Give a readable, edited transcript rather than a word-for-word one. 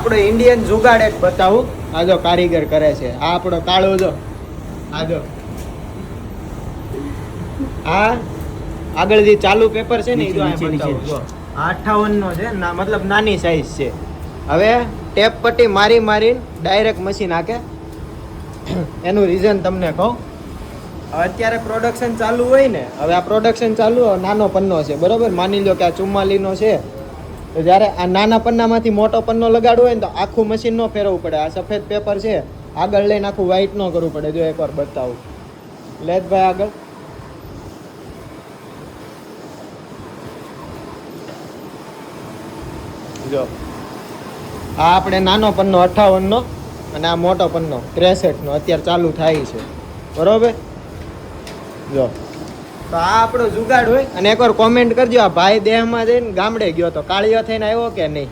આપણો ઇન્ડિયન જુગાડ એક બતાવું. આ જો કારીગર કરે છે. આ આપણો કાળો જો. આ જો આ આગળ જે ચાલુ પેપર છે ને એ જો આ બતાવું જો. 58 નો છે ના, મતલબ નાની સાઈઝ છે. હવે ટેપ પટ્ટી મારી ડાયરેક્ટ મશીન હાકે. એનું રીઝન તમને કહું. અત્યારે પ્રોડક્શન ચાલુ હોય ને, હવે આ પ્રોડક્શન ચાલુ નાનો પન્નો છે બરોબર. માની લો કે આ 44 નો છે, તો જ્યારે આ નાના પન્નામાંથી મોટો પન્નો લગાડવો હોય ને તો આખું મશીન ન ફેરવવું પડે. આ સફેદ પેપર છે આગળ લઈને આખું વ્હાઈટ ન કરવું પડે. જો એકવાર બતાવું. લેત ભાઈ આગળ. જો આ આપણે નાનો પન્નો 58 નો અને આ મોટો પન્નો 63 નો અત્યારે ચાલુ થાય છે બરોબર. જો તો આ આપણો જુગાડ હોય. અને એકવાર કોમેન્ટ કરજો, આ ભાઈ દેહમાં જઈને ગામડે ગયો તો કાળિયો થઈને આવ્યો કે નહીં.